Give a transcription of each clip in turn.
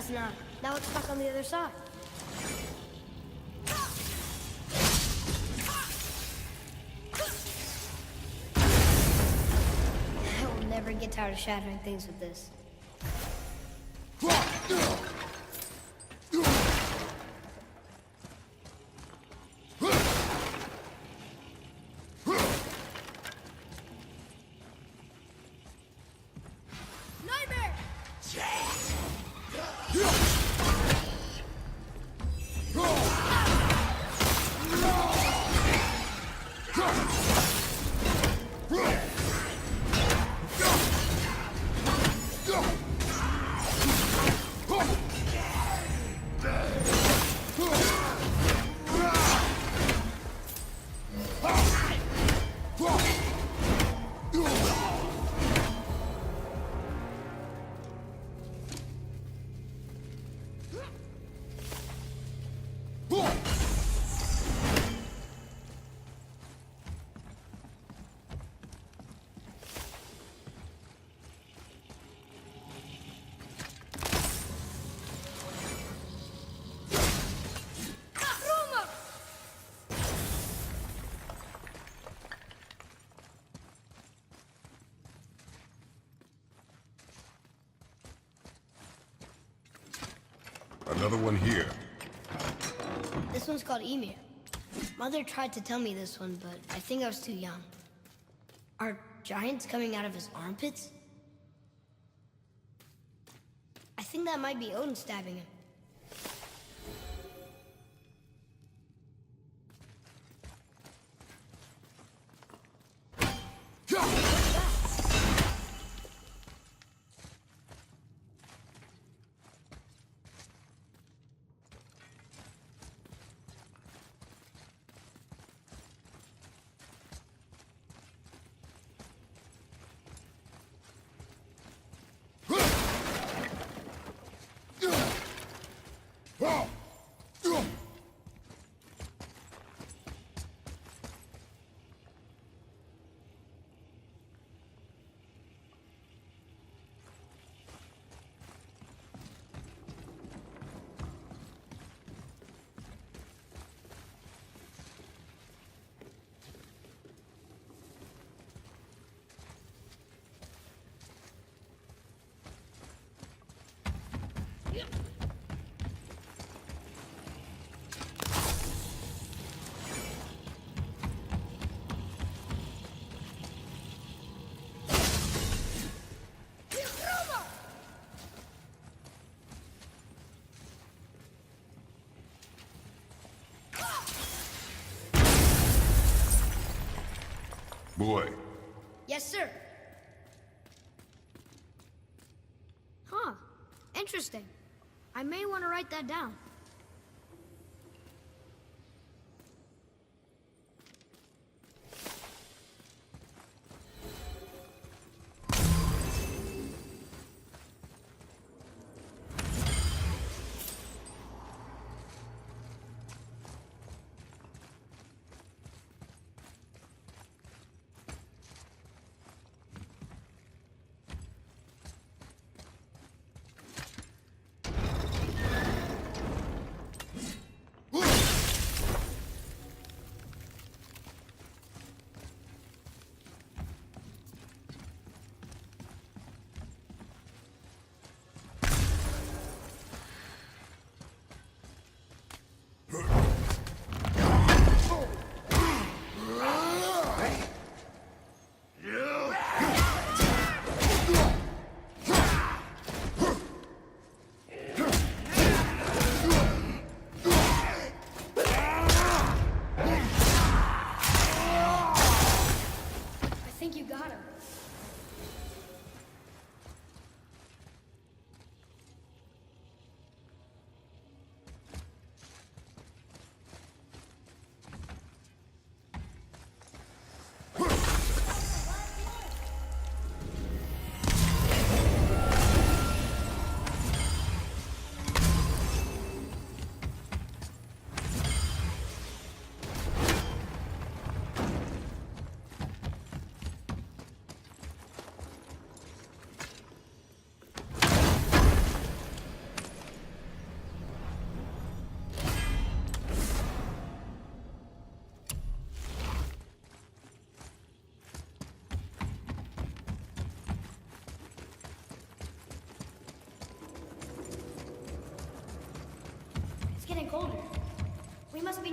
Guess not. Now it's stuck on the other side. I will never get tired of shattering things with this. Another one here. This one's called Emir. Mother tried to tell me this one, but I think I was too young. Are giants coming out of his armpits? I think that might be Odin stabbing him. Boy. Yes, sir. Huh. Interesting. I may want to write that down.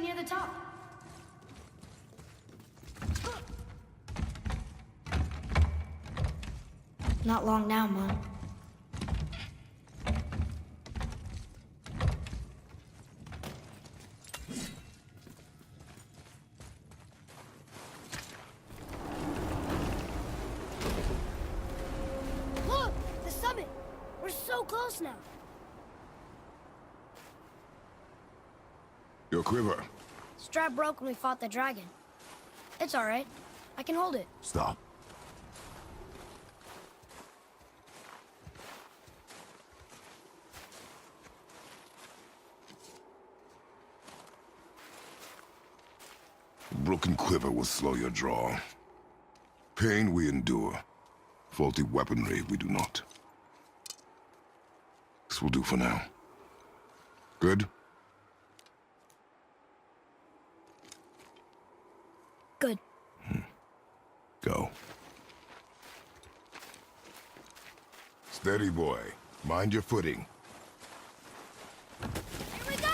near the top. Not long now, Mom. Look! The summit! We're so close now. Your quiver. Strap broke when we fought the dragon. It's all right. I can hold it. Stop. Broken quiver will slow your draw. Pain we endure. Faulty weaponry we do not. This will do for now. Good? Good. Go. Steady, boy. Mind your footing. Here we go!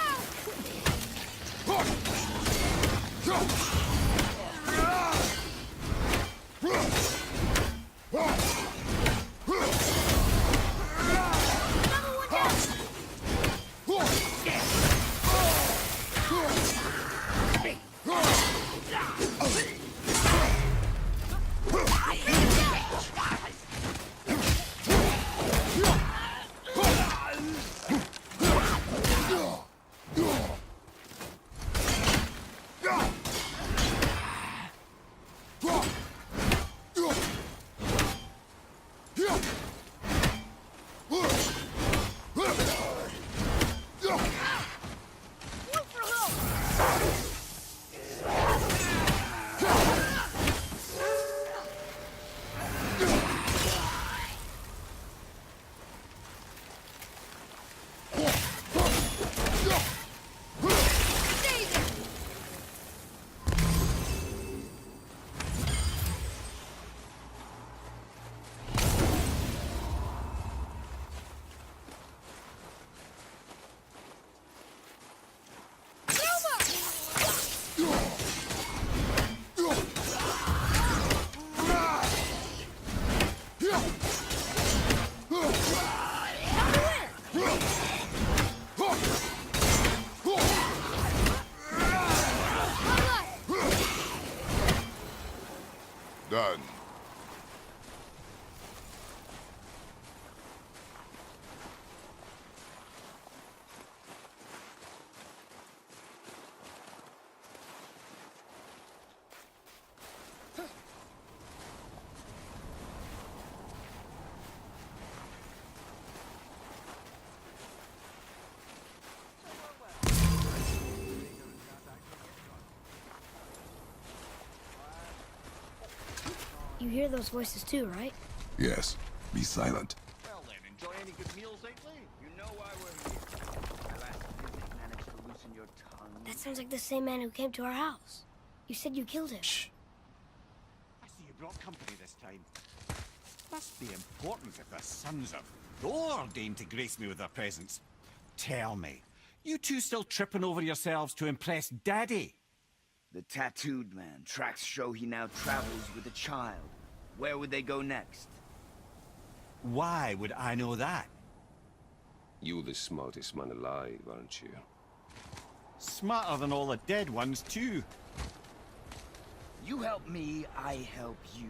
Another one down! Done. You hear those voices too, right? Yes. Be silent. Well then, enjoy any good meals lately? You know why we're here. My last visit managed to loosen your tongue. That sounds like the same man who came to our house. You said you killed him. Shh. I see you brought company this time. Must be important if the sons of Thor deign to grace me with their presence. Tell me, you two still tripping over yourselves to impress Daddy? The tattooed man. Tracks show he now travels with a child. Where would they go next? Why would I know that? You're the smartest man alive, aren't you? Smarter than all the dead ones, too. You help me, I help you.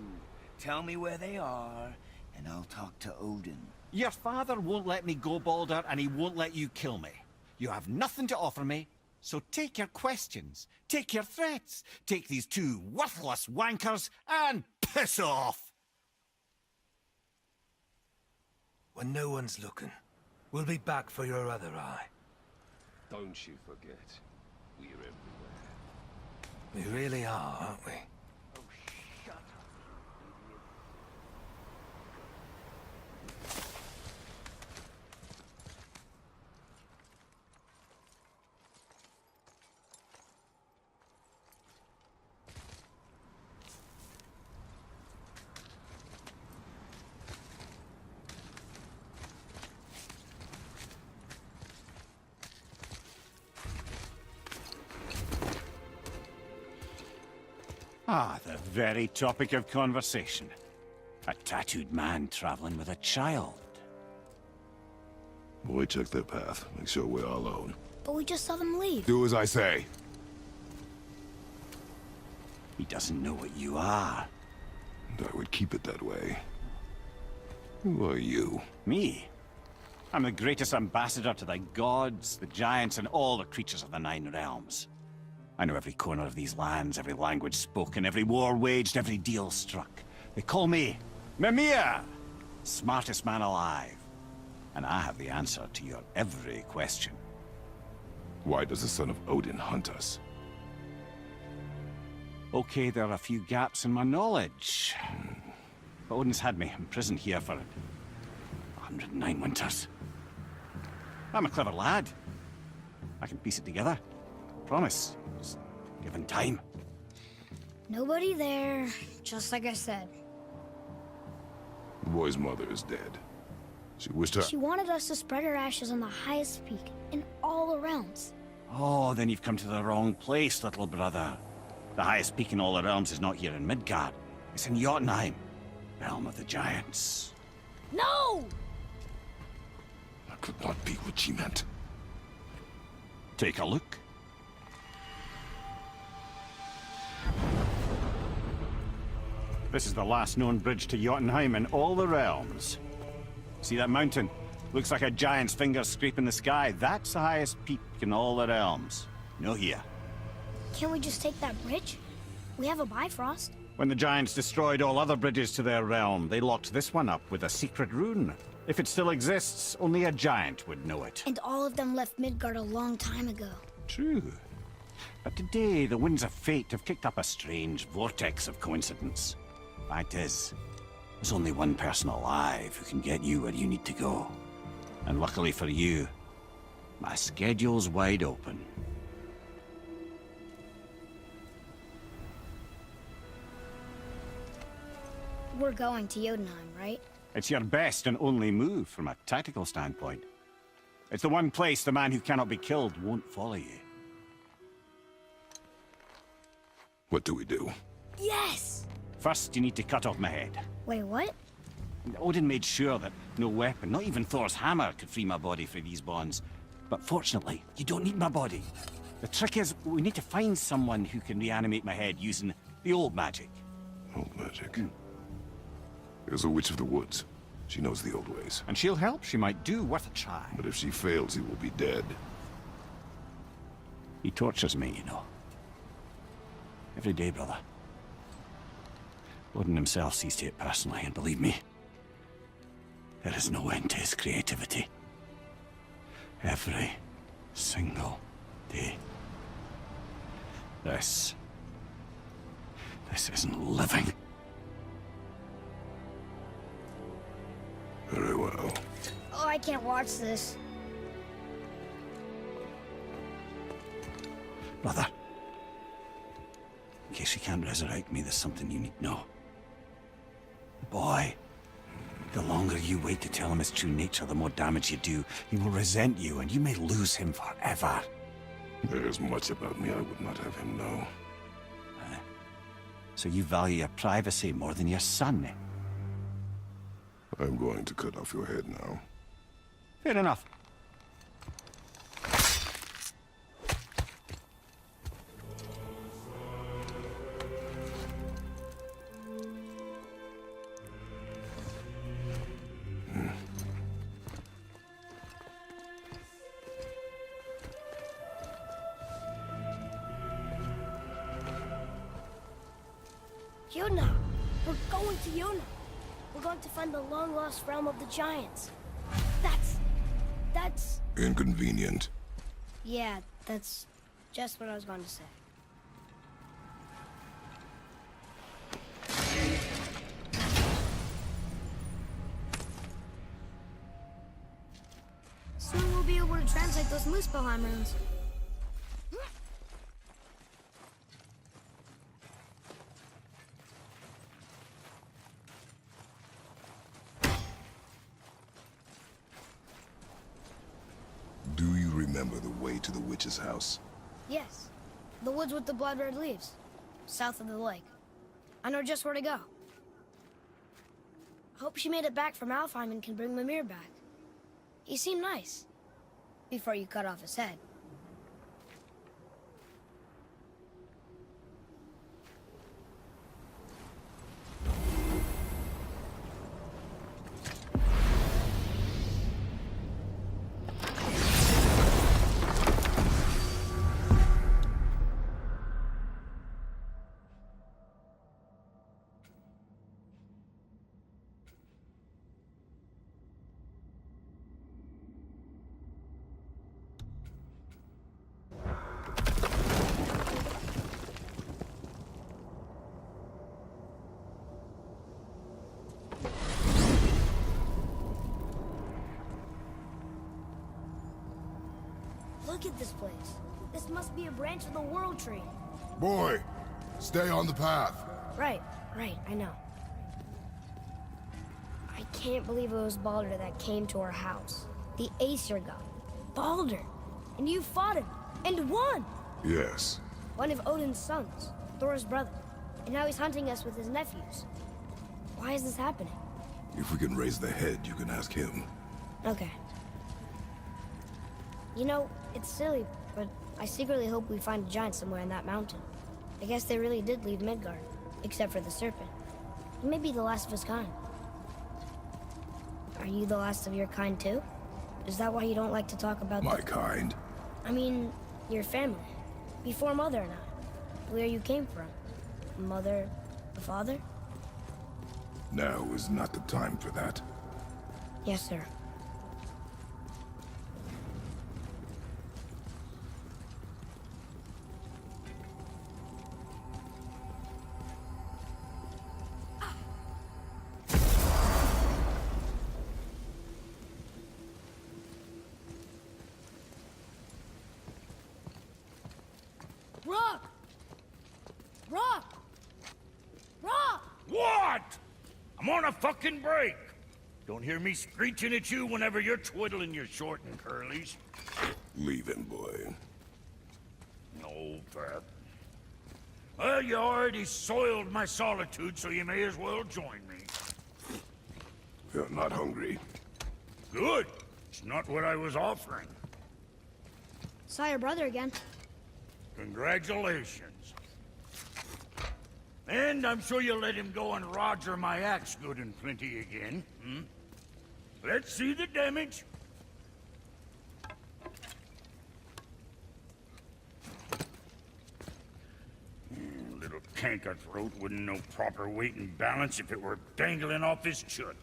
Tell me where they are, and I'll talk to Odin. Your father won't let me go, Balder, and he won't let you kill me. You have nothing to offer me, so take your questions, take your threats, take these two worthless wankers, and piss off! When no one's looking, we'll be back for your other eye. Don't you forget, we're everywhere. We really are, aren't we? Oh, shut up, you idiot. Ah, the very topic of conversation. A tattooed man traveling with a child. Boy, check their path. Make sure we're all alone. But we just saw them leave. Do as I say. He doesn't know what you are. And I would keep it that way. Who are you? Me? I'm the greatest ambassador to the gods, the giants, and all the creatures of the Nine Realms. I know every corner of these lands, every language spoken, every war waged, every deal struck. They call me Mimir, smartest man alive. And I have the answer to your every question. Why does the son of Odin hunt us? Okay, there are a few gaps in my knowledge. But Odin's had me imprisoned here for 109 winters. I'm a clever lad. I can piece it together. Promise. Just given time. Nobody there, just like I said. The boy's mother is dead. She wished her... She wanted us to spread her ashes on the highest peak in all the realms. Oh, then you've come to the wrong place, little brother. The highest peak in all the realms is not here in Midgard. It's in Jotunheim, realm of the giants. No! That could not be what she meant. Take a look. This is the last known bridge to Jotunheim in all the realms. See that mountain? Looks like a giant's finger scraping the sky. That's the highest peak in all the realms. No here. Can't we just take that bridge? We have a Bifrost. When the giants destroyed all other bridges to their realm, they locked this one up with a secret rune. If it still exists, only a giant would know it. And all of them left Midgard a long time ago. True. But today, the winds of fate have kicked up a strange vortex of coincidence. Fact is, there's only one person alive who can get you where you need to go. And luckily for you, my schedule's wide open. We're going to Jotunheim, right? It's your best and only move from a tactical standpoint. It's the one place the man who cannot be killed won't follow you. What do we do? Yes! First, you need to cut off my head. Wait, what? Odin made sure that no weapon, not even Thor's hammer, could free my body from these bonds. But fortunately, you don't need my body. The trick is, we need to find someone who can reanimate my head using the old magic. Old magic. There's a witch of the woods. She knows the old ways. And she'll help, she might do, worth a try. But if she fails, he will be dead. He tortures me, you know. Every day, brother. Odin himself sees to it personally, and believe me, there is no end to his creativity. Every single day. This isn't living. Very well. Oh, I can't watch this. Brother, in case you can't resurrect me, there's something you need to know. The boy, the longer you wait to tell him his true nature, the more damage you do. He will resent you, and you may lose him forever. There is much about me I would not have him know. So you value your privacy more than your son, eh? I'm going to cut off your head now. Fair enough. Jotunheim! We're going to Jotunheim! We're going to find the long-lost realm of the giants. That's... Inconvenient. Yeah, that's just what I was going to say. Soon we'll be able to translate those Muspelheim runes. Do you remember the way to the witch's house? Yes. The woods with the blood-red leaves. South of the lake. I know just where to go. Hope she made it back from Alfheim and can bring Mimir back. He seemed nice. Before you cut off his head. Look at this place. This must be a branch of the World Tree. Boy, stay on the path. Right, I know. I can't believe it was Baldur that came to our house. The Aesir god. Baldur! And you fought him, and won! Yes. One of Odin's sons, Thor's brother. And now he's hunting us with his nephews. Why is this happening? If we can raise the head, you can ask him. Okay. You know, it's silly, but I secretly hope we find a giant somewhere in that mountain. I guess they really did leave Midgard, except for the serpent. He may be the last of his kind. Are you the last of your kind too? Is that why you don't like to talk about My kind? I mean, your family. Before Mother and I. Where you came from. Mother, the father? Now is not the time for that. Yes, sir. Rock! Rock! Rock! What? I'm on a fucking break. Don't hear me screeching at you whenever you're twiddling your short and curlies. Leave him, boy. No, Pat. Well, you already soiled my solitude, so you may as well join me. You're not hungry. Good. It's not what I was offering. Saw your brother again. Congratulations. And I'm sure you'll let him go and Roger my axe good and plenty again, hmm? Let's see the damage. Little canker-throat wouldn't know proper weight and balance if it were dangling off his chut.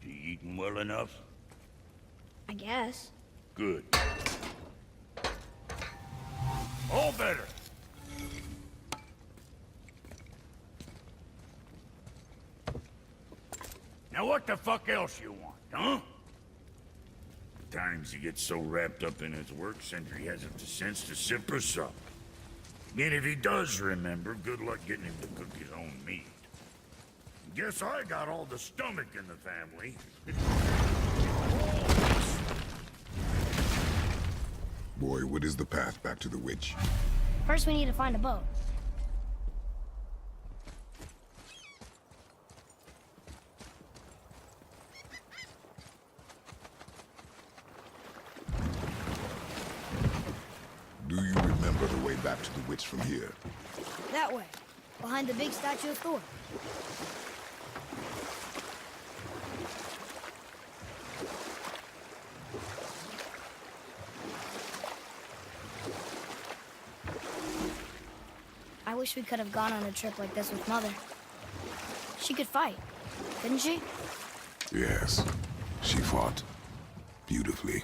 You eating well enough? I guess. Good. All better. Now what the fuck else you want, huh? Times he gets so wrapped up in his work, Sentry hasn't the sense to simper sup. And if he does remember, good luck getting him to cook his own meat. Guess I got all the stomach in the family. Boy, what is the path back to the witch? First we need to find a boat. Do you remember the way back to the witch from here? That way. Behind the big statue of Thor. I wish we could have gone on a trip like this with Mother. She could fight, couldn't she? Yes. She fought. Beautifully.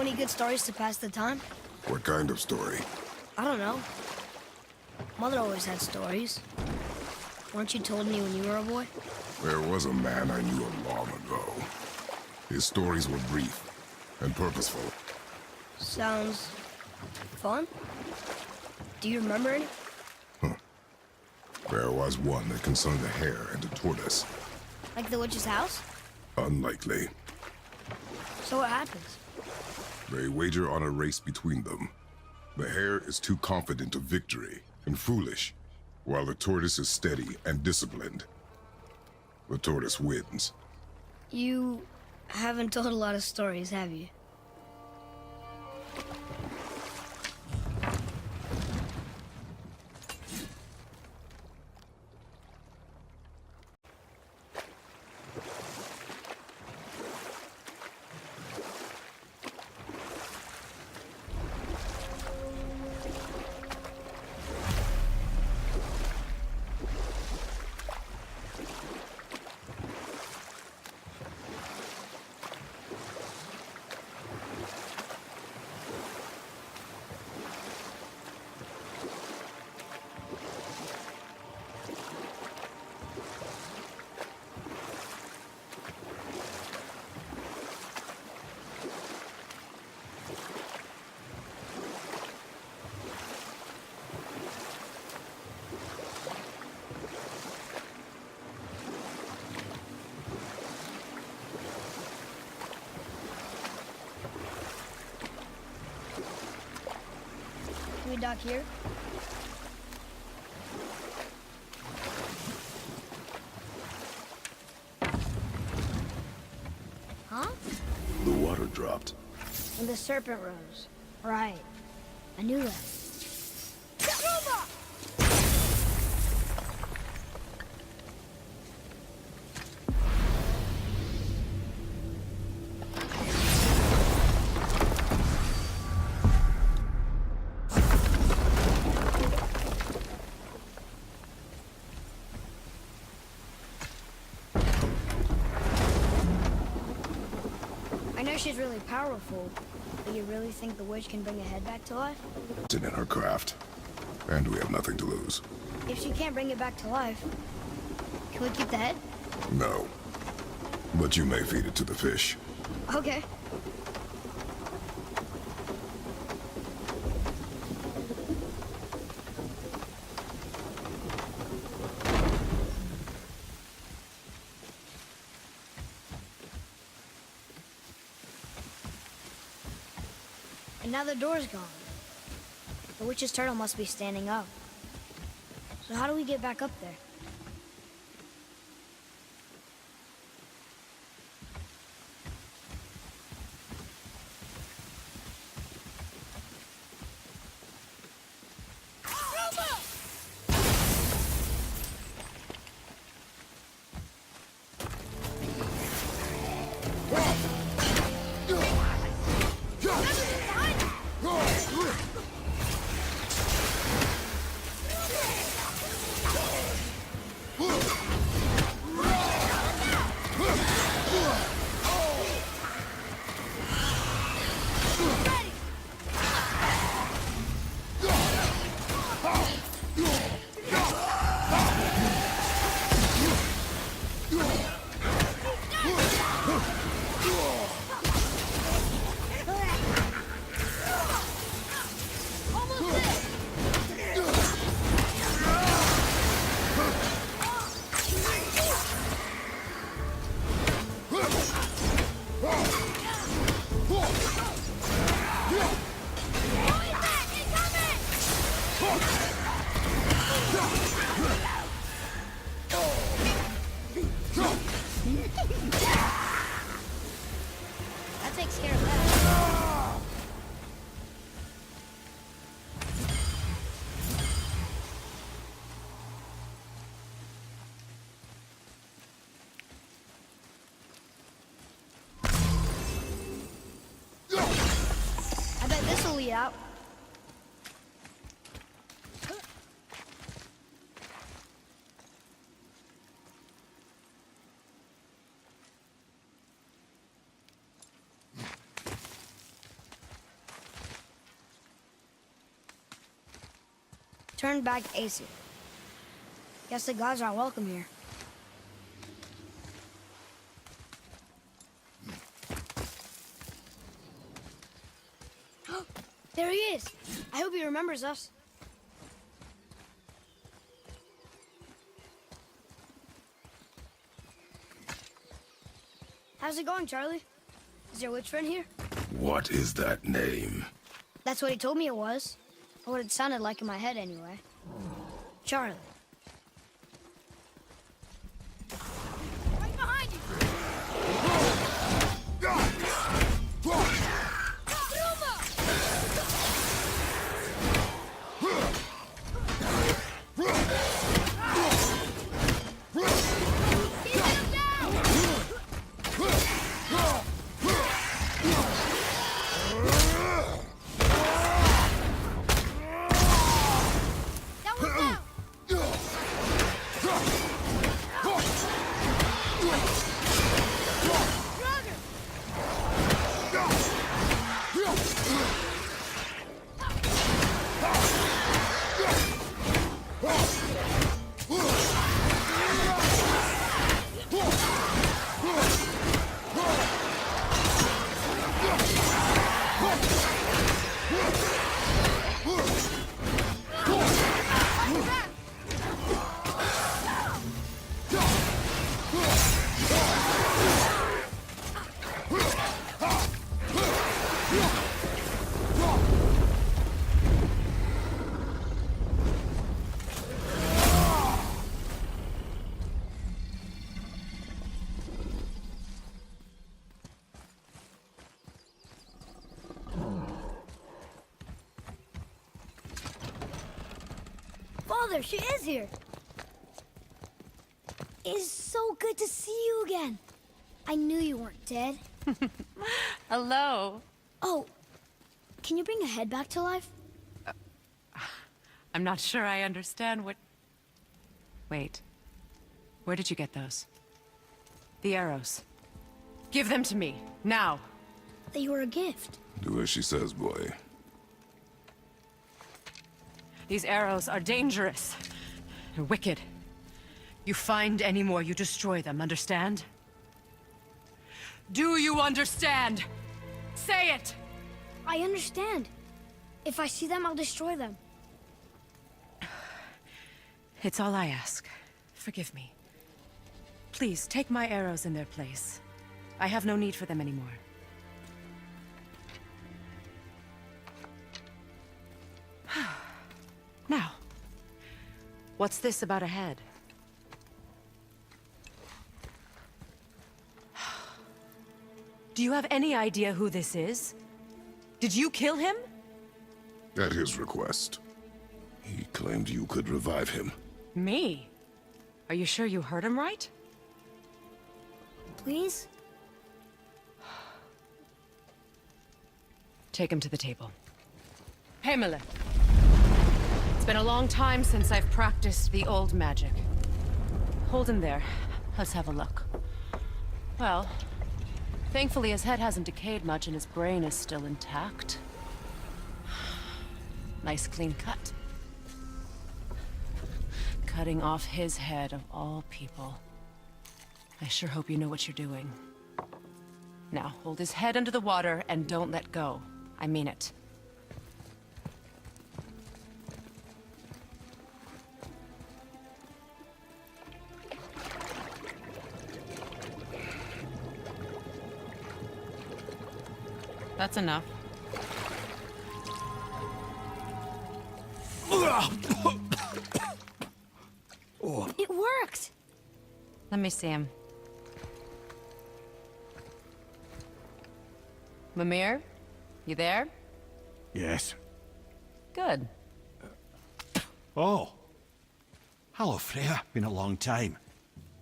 any good stories to pass the time? What kind of story? I don't know. Mother always had stories. Weren't you told me when you were a boy? There was a man I knew long ago. His stories were brief and purposeful. Sounds fun. Do you remember any? There was one that concerned a hare and a tortoise. Like the witch's house? Unlikely. So what happens? They wager on a race between them. The hare is too confident of victory and foolish, while the tortoise is steady and disciplined. The tortoise wins. You haven't told a lot of stories, have you? Can we dock here? Huh? The water dropped. And the serpent rose. Right. I knew that. I know she's really powerful, but you really think the witch can bring a head back to life? It's in her craft, and we have nothing to lose. If she can't bring it back to life, can we keep the head? No. But you may feed it to the fish. Okay. And now the door's gone. The witch's turtle must be standing up. So how do we get back up there? That takes care of that. I bet this'll lead out. turned back Aesir. Guess the gods are welcome here. There he is! I hope he remembers us. How's it going, Charlie? Is your witch friend here? What is that name? That's what he told me it was. Or what it sounded like in my head, anyway. Charlie. Right behind you! Father, she is here. It's so good to see you again. I knew you weren't dead. Hello. Oh, can you bring a head back to life? I'm not sure I understand what... Wait. Where did you get those? The arrows. Give them to me, now. They were a gift. Do as she says, boy. These arrows are dangerous. They're wicked. You find any more, you destroy them, understand? Do you understand? Say it! I understand. If I see them, I'll destroy them. It's all I ask. Forgive me. Please, take my arrows in their place. I have no need for them anymore. Now, what's this about a head? Do you have any idea who this is? Did you kill him? At his request. He claimed you could revive him. Me? Are you sure you heard him right? Please? Take him to the table. Hamlet. It's been a long time since I've practiced the old magic. Hold him there. Let's have a look. Well, thankfully his head hasn't decayed much and his brain is still intact. Nice clean cut. Cutting off his head of all people. I sure hope you know what you're doing. Now, hold his head under the water and don't let go. I mean it. That's enough. It worked! Let me see him. Mimir? You there? Yes. Good. Oh. Hello, Freya. Been a long time.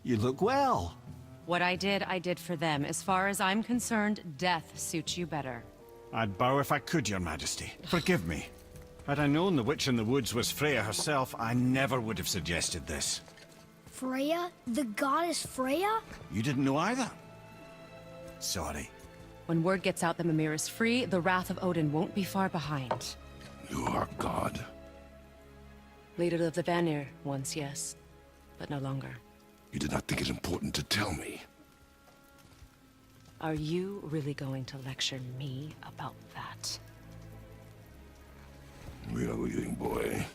You look well. What I did for them. As far as I'm concerned, death suits you better. I'd bow if I could, Your Majesty. Forgive me. Had I known the witch in the woods was Freya herself, I never would have suggested this. Freya? The goddess Freya? You didn't know either? Sorry. When word gets out that Mimir is free, the wrath of Odin won't be far behind. You are God. Leader of the Vanir once, yes. But no longer. You did not think it important to tell me. Are you really going to lecture me about that? We are leaving, boy.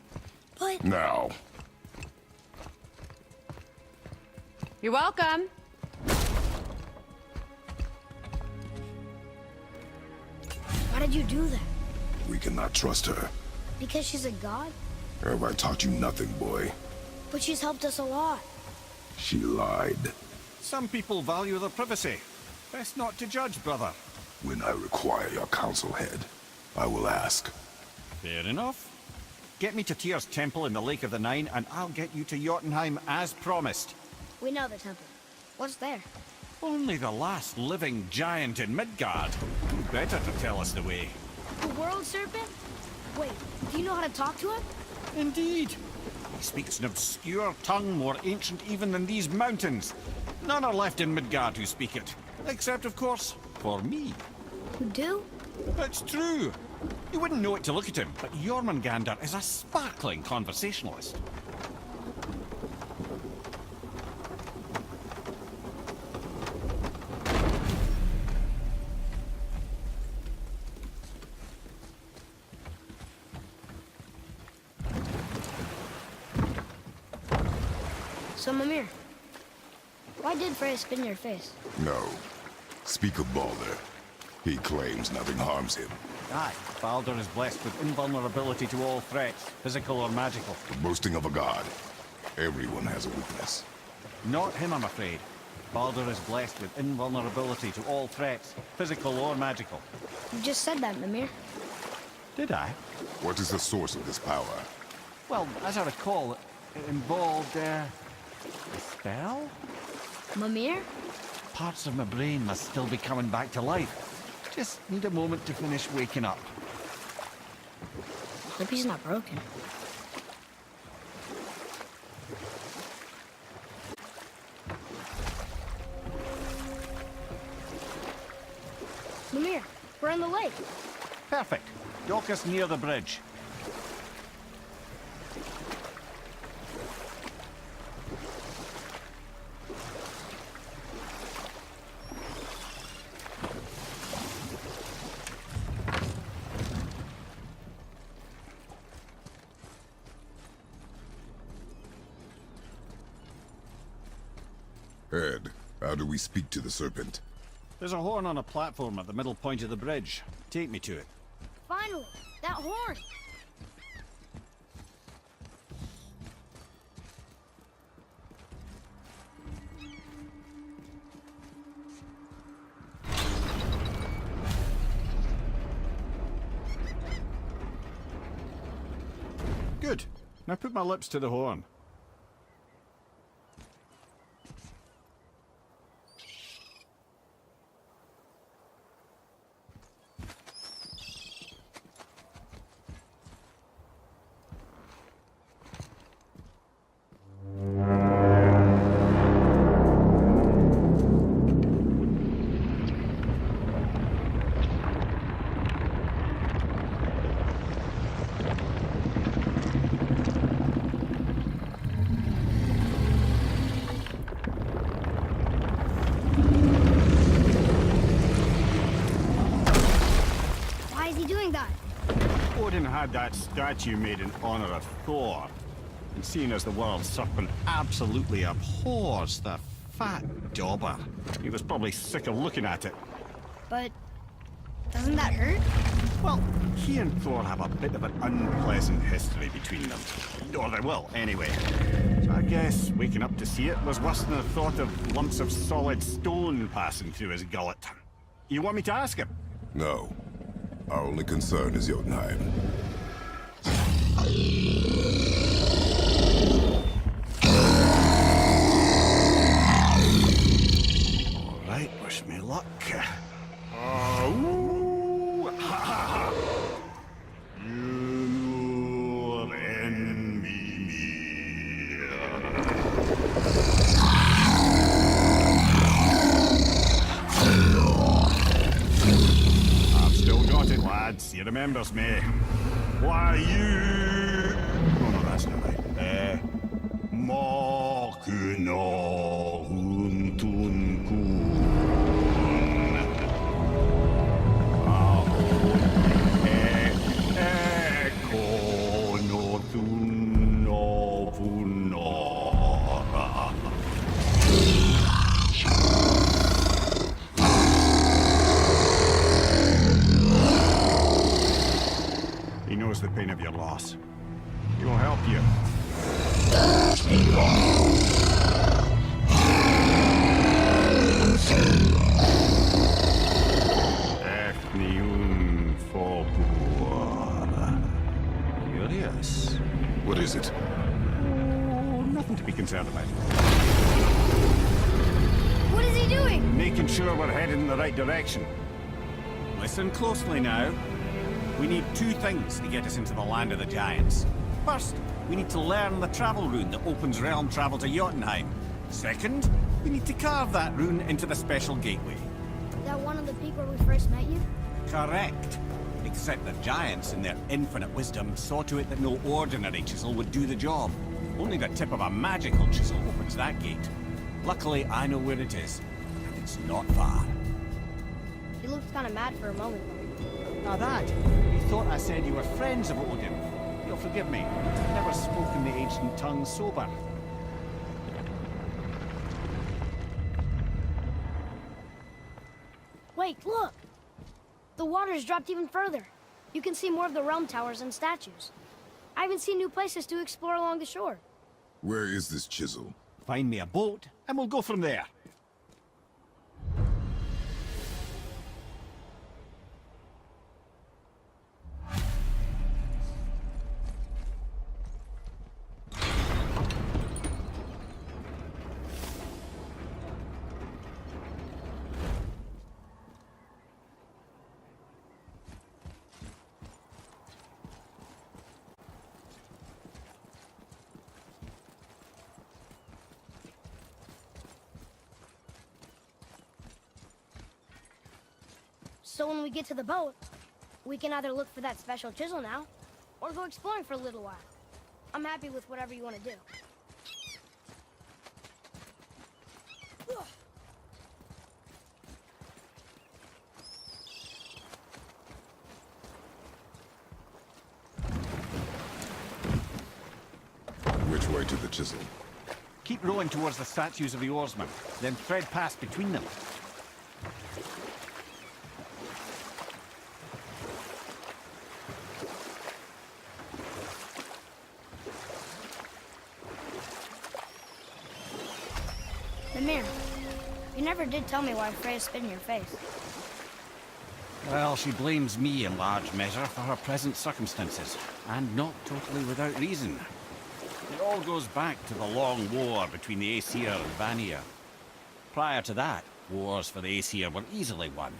But Now. You're welcome. why did you do that? We cannot trust her. Because she's a god? Have I taught you nothing, boy? But she's helped us a lot. She lied. Some people value their privacy. Best not to judge, brother. When I require your council head, I will ask. Fair enough. Get me to Tyr's temple in the Lake of the Nine, and I'll get you to Jotunheim as promised. We know the temple. What's there? Only the last living giant in Midgard. Who better to tell us the way? The world serpent? Wait, do you know how to talk to him? Indeed. He speaks an obscure tongue more ancient even than these mountains. None are left in Midgard who speak it. Except, of course, for me. You do? It's true. You wouldn't know it to look at him, but Jormungandr is a sparkling conversationalist. So, Mimir, why did Freya spit in your face? No. Speak of Baldur. He claims nothing harms him. Aye, Baldur is blessed with invulnerability to all threats, physical or magical. The boasting of a god. Everyone has a weakness. Not him, I'm afraid. Baldur is blessed with invulnerability to all threats, physical or magical. You just said that, Mimir. Did I? What is the source of this power? Well, as I recall, it involved, a spell? Mimir? Parts of my brain must still be coming back to life. Just need a moment to finish waking up. Hope he's not broken. Mimir, we're on the lake. Perfect. Dock us near the bridge. Ed, how do we speak to the serpent? There's a horn on a platform at the middle point of the bridge. Take me to it. Finally, that horn. Good. Now put my lips to the horn. Why is he doing that? Odin had that statue made in honor of Thor. And seeing as the world serpent absolutely abhors the fat dauber, he was probably sick of looking at it. But doesn't that hurt? Well, he and Thor have a bit of an unpleasant history between them. Or they will, anyway. So I guess waking up to see it was worse than the thought of lumps of solid stone passing through his gullet. You want me to ask him? No. Our only concern is Jotunheim. All right, wish me luck. Ooh, ha, ha, ha. Your enemy. I've still got it, lads. He remembers me. Why, you... Oh no, that's not right. Mokuno huntun kun. Kono tunno punora. He knows the pain of your loss. He will help you. Ethnium Fobur. Curious. What is it? Oh, nothing to be concerned about. What is he doing? Making sure we're headed in the right direction. Listen closely now. We need two things to get us into the land of the giants. First, we need to learn the travel rune that opens realm travel to Jotunheim. Second, we need to carve that rune into the special gateway. That one on the peak where we first met you? Correct. Except the giants, in their infinite wisdom, saw to it that no ordinary chisel would do the job. Only the tip of a magical chisel opens that gate. Luckily, I know where it is, and it's not far. He looked kind of mad for a moment. Now that, you thought I said you were friends of Odin. You'll forgive me. I've never spoken the ancient tongue sober. Wait, look! The water's dropped even further. You can see more of the realm towers and statues. I even see new places to explore along the shore. Where is this chisel? Find me a boat, and we'll go from there. So when we get to the boat, we can either look for that special chisel now, or go exploring for a little while. I'm happy with whatever you want to do. Which way to the chisel? Keep rowing towards the statues of the oarsmen, then thread past between them. Mimir, you never did tell me why Freya spit in your face. Well, she blames me in large measure for her present circumstances, and not totally without reason. It all goes back to the long war between the Aesir and Vanir. Prior to that, wars for the Aesir were easily won,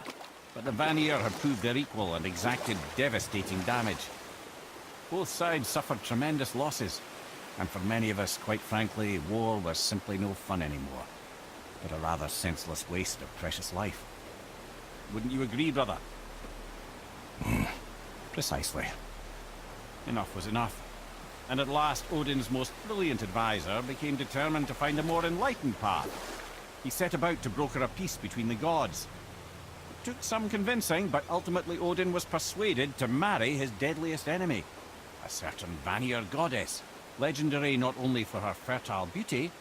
but the Vanir had proved their equal and exacted devastating damage. Both sides suffered tremendous losses, and for many of us, quite frankly, war was simply no fun anymore, but a rather senseless waste of precious life. Wouldn't you agree, brother? Precisely. Enough was enough. And at last, Odin's most brilliant advisor became determined to find a more enlightened path. He set about to broker a peace between the gods. It took some convincing, but ultimately Odin was persuaded to marry his deadliest enemy, a certain Vanir goddess, legendary not only for her fertile beauty,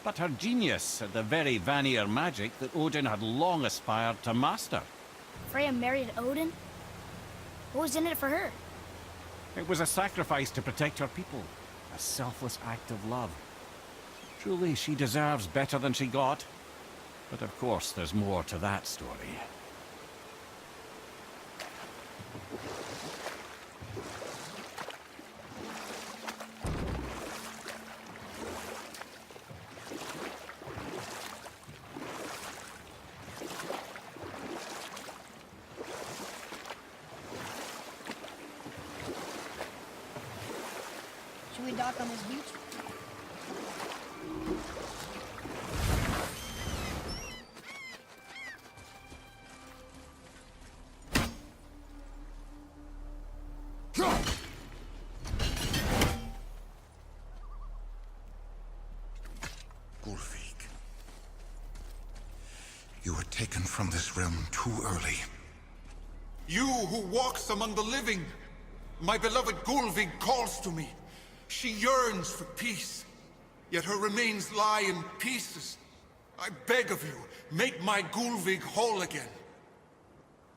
but her genius at the very Vanir magic that Odin had long aspired to master. Freya married Odin? What was in it for her? It was a sacrifice to protect her people, a selfless act of love. Truly, she deserves better than she got. But of course, there's more to that story. Should we dock on this beach? taken from this realm too early. You who walks among the living, my beloved Gulvig calls to me. She yearns for peace, yet her remains lie in pieces. I beg of you, make my Gulvig whole again.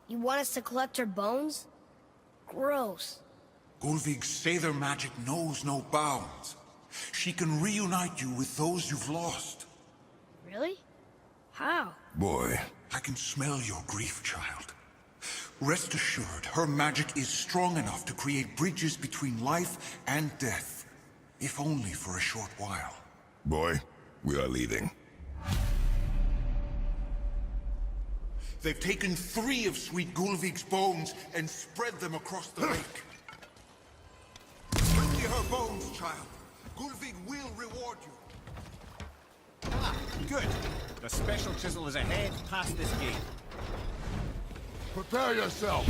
You want us to collect her bones? Gross. Gulvig's Seither magic knows no bounds. She can reunite you with those you've lost. Really? How? Boy. I can smell your grief, child. Rest assured, her magic is strong enough to create bridges between life and death. If only for a short while. Boy, we are leaving. They've taken 3 of Sweet Gulvig's bones and spread them across the lake. Bring me her bones, child. Gulvig will reward you. Ah, good. The special chisel is ahead past this gate. Prepare yourself.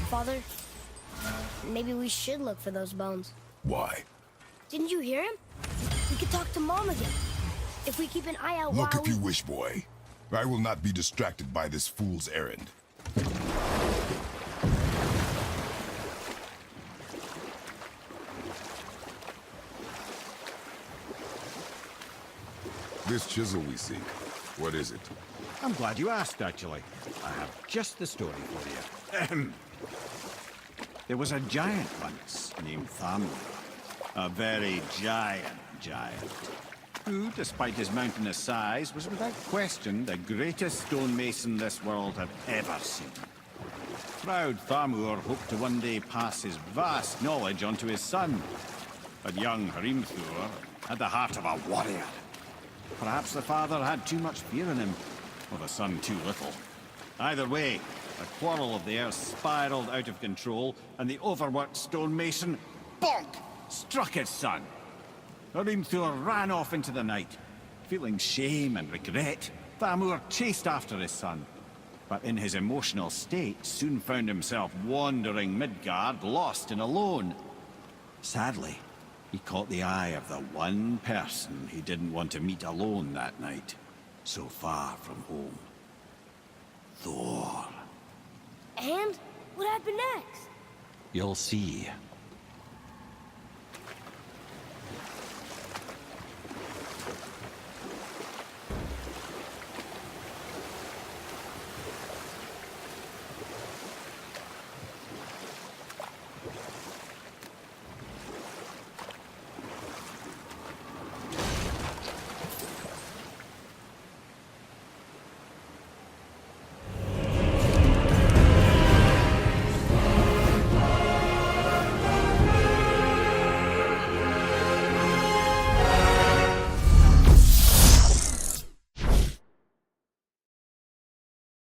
Father, maybe we should look for those bones. Why? Didn't you hear him? We could talk to Mom again. If we keep an eye out Look while if you wish, boy. I will not be distracted by this fool's errand. This chisel we seek, what is it? I'm glad you asked, actually. I have just the story for you. There was a giant once named Thamur. A very giant, who, despite his mountainous size, was without question the greatest stonemason this world had ever seen. Proud Thamur hoped to one day pass his vast knowledge on to his son. But young Hrimthur had the heart of a warrior. Perhaps the father had too much fear in him, or the son too little. Either way, the quarrel of theirs spiraled out of control, and the overworked stonemason, bonk, struck his son. Hrimthur ran off into the night. Feeling shame and regret, Thamur chased after his son. But in his emotional state, soon found himself wandering Midgard, lost and alone. Sadly, he caught the eye of the one person he didn't want to meet alone that night, so far from home. Thor. And what happened next? You'll see.